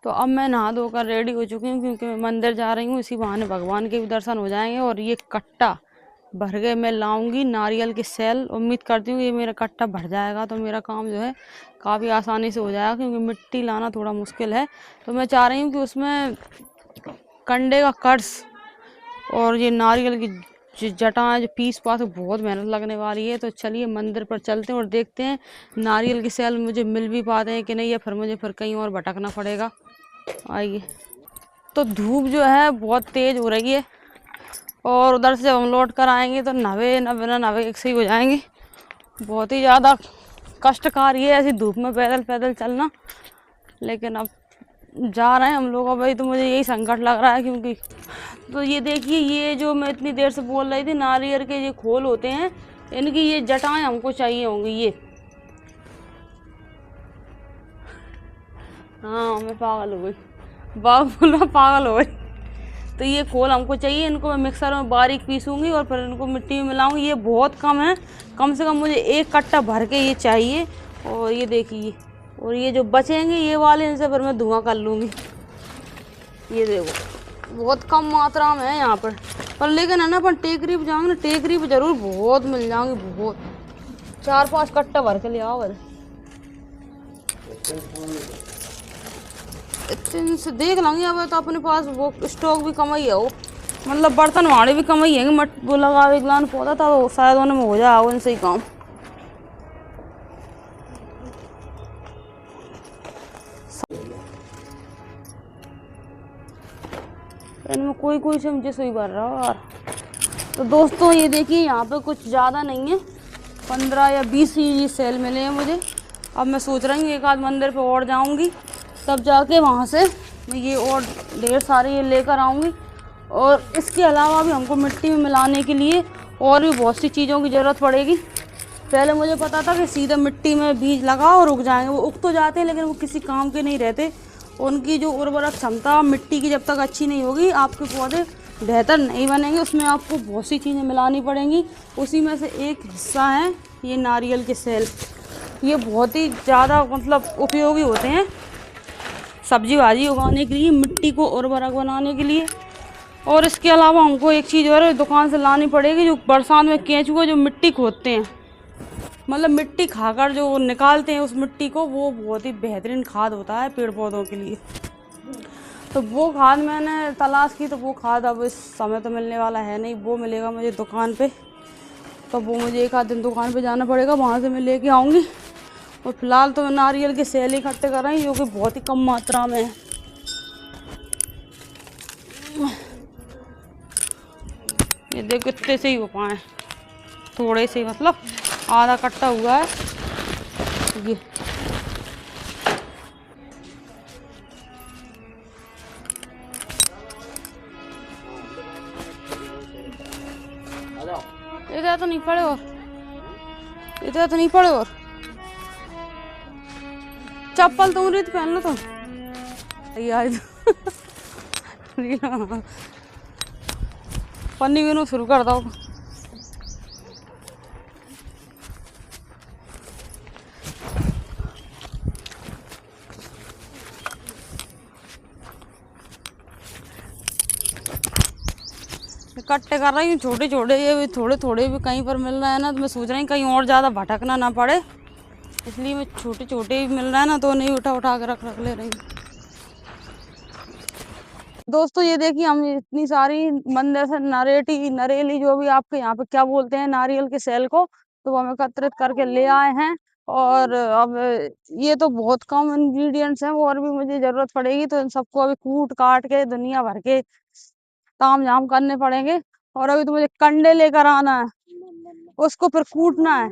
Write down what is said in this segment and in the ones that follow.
तो अब मैं नहा धोकर रेडी हो चुकी हूँ क्योंकि मैं मंदिर जा रही हूँ। इसी बहाने भगवान के भी दर्शन हो जाएंगे। और ये कट्टा भर के मैं लाऊंगी नारियल की सेल। उम्मीद करती हूँ ये मेरा कट्टा भर जाएगा तो मेरा काम जो है काफ़ी आसानी से हो जाएगा, क्योंकि मिट्टी लाना थोड़ा मुश्किल है। तो मैं चाह रही हूँ कि उसमें कंडे का कर्स और ये नारियल की जो जटाएँ जो पीस पास बहुत मेहनत लगने वाली है। तो चलिए मंदिर पर चलते हैं और देखते हैं नारियल की सेल मुझे मिल भी पाते हैं कि नहीं, या फिर मुझे फिर कहीं और भटकना पड़ेगा। आइए। तो धूप जो है बहुत तेज़ हो रही है और उधर से हम लौट कर आएंगे तो नवे न बिना नवे एक से ही हो जाएंगे। बहुत ही ज़्यादा कष्टकारी है ऐसी धूप में पैदल पैदल चलना, लेकिन अब जा रहे हैं हम लोग। अब भाई तो मुझे यही संकट लग रहा है, क्योंकि तो ये देखिए, ये जो मैं इतनी देर से बोल रही थी नारियल के ये खोल होते हैं, इनकी ये जटाएं हमको चाहिए होंगी। ये हाँ, मैं पागल हो गई, बाग बोला पागल हो गई। तो ये खोल हमको चाहिए, इनको मैं मिक्सर में बारीक पीसूंगी और फिर इनको मिट्टी में मिलाऊंगी। ये बहुत कम है, कम से कम मुझे एक कट्टा भर के ये चाहिए। और ये देखिए, और ये जो बचेंगे ये वाले, इनसे फिर मैं धुआं कर लूँगी। ये देखो बहुत कम मात्रा में है यहाँ पर लेकिन है ना, अपन टेकरी पे जाएंगे ना, टेकरी पे जरूर बहुत मिल जाएंगे। बहुत 4-5 कट्टा भर के ले आओ। इतने से देख लेंगे। अब तो अपने पास वो स्टॉक भी कम ही है, वो मतलब बर्तन वाड़े भी कम ही है। मट वो लगा विगलान पौधा था, वो शायद उन्हें हो जाए उनसे ही काम। इनमें कोई कोई से मुझे सही भर रहा है यार। तो दोस्तों ये देखिए, यहाँ पे कुछ ज़्यादा नहीं है, 15 या 20 ही सेल मिले हैं मुझे। अब मैं सोच रही हूँ एक आध मंदिर पे और जाऊँगी, तब जाके वहाँ से मैं ये और ढेर सारे ये लेकर आऊँगी। और इसके अलावा भी हमको मिट्टी में मिलाने के लिए और भी बहुत सी चीज़ों की ज़रूरत पड़ेगी। पहले मुझे पता था कि सीधे मिट्टी में बीज लगाओ और उग जाएंगे। वो उग तो जाते हैं लेकिन वो किसी काम के नहीं रहते। उनकी जो उर्वरक क्षमता मिट्टी की जब तक अच्छी नहीं होगी, आपके पौधे बेहतर नहीं बनेंगे। उसमें आपको बहुत सी चीज़ें मिलानी पड़ेंगी। उसी में से एक हिस्सा है ये नारियल के सेल। ये बहुत ही ज़्यादा मतलब उपयोगी होते हैं सब्जी भाजी उगाने के लिए, मिट्टी को उर्वरक बनाने के लिए। और इसके अलावा हमको एक चीज़ और दुकान से लानी पड़ेगी, जो बरसात में केंचुए जो मिट्टी खोदते हैं, मतलब मिट्टी खाकर जो निकालते हैं उस मिट्टी को, वो बहुत ही बेहतरीन खाद होता है पेड़ पौधों के लिए। तो वो खाद मैंने तलाश की, तो वो खाद अब इस समय तो मिलने वाला है नहीं, वो मिलेगा मुझे दुकान पे। तो वो मुझे एक आध दिन दुकान पे जाना पड़ेगा, वहाँ से मैं लेके आऊँगी। और फिलहाल तो मैं नारियल के सेल इकट्ठे कर रही हूँ, जो कि बहुत ही कम मात्रा में है। ये देखो कितने से ही हो पाए, थोड़े से, मतलब आधा कट्टा हुआ है ये। इधर तो नहीं पड़े, और इधर तो नहीं पड़े। और चप्पल तो उरी पहन लो तुम। पन्नी गिनो शुरू कर दो। इकट्ठे कर रही हूँ छोटे छोटे, ये भी थोड़े थोड़े भी कहीं पर मिल रहा है ना, तो मैं सोच रही हूँ कहीं और ज़्यादा भटकना ना पड़े, इसलिए मैं छोटे छोटे भी मिल रहा है ना, तो नहीं उठा उठा के रख ले रही हूँ। दोस्तों ये देखिए, हम इतनी सारी मंदिर से नरेली जो भी आपके यहाँ पे क्या बोलते हैं नारियल के सेल को, तो वो हम एकत्रित करके ले आए हैं। और अब ये तो बहुत कम इंग्रेडिएंट्स हैं, और भी मुझे जरूरत पड़ेगी, तो इन सबको अभी कूट काट के दुनिया भर के ताम झाम करने पड़ेंगे। और अभी तो मुझे कंडे लेकर आना है, उसको फिर कूटना है,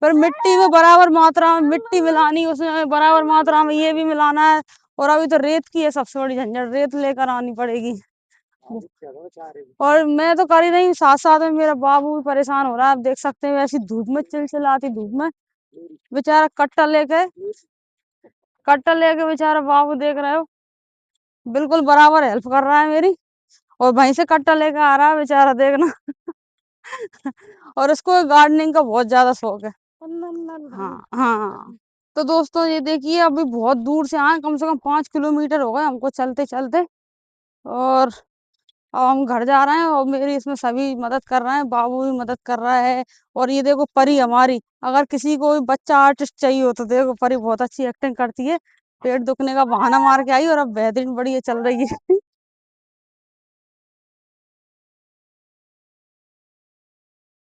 फिर मिट्टी में बराबर मात्रा में मिट्टी मिलानी, उसमें बराबर मात्रा में ये भी मिलाना है। और अभी तो रेत की है सबसे बड़ी झंझट, रेत लेकर आनी पड़ेगी। और मैं तो कर ही नहीं, साथ साथ में मेरा बाबू भी परेशान हो रहा है। आप देख सकते हैं ऐसी धूप में, चिलचिलाती धूप में बेचारा कट्टा लेके बेचारा बाबू, देख रहे हो, बिल्कुल बराबर हेल्प कर रहा है मेरी। और वहीं से कट्टा लेके आ रहा है बेचारा, देखना। और उसको गार्डनिंग का बहुत ज्यादा शौक है। हाँ हाँ। तो दोस्तों ये देखिए अभी बहुत दूर से आए, कम से कम 5 किलोमीटर हो गए हमको चलते चलते। और अब हम घर जा रहे हैं और मेरी इसमें सभी मदद कर रहे हैं, बाबू भी मदद कर रहा है। और ये देखो परी हमारी, अगर किसी को भी बच्चा आर्टिस्ट चाहिए हो तो देखो परी बहुत अच्छी एक्टिंग करती है। पेट दुखने का बहाना मार के आई और अब बेहतरीन बढ़िया चल रही है।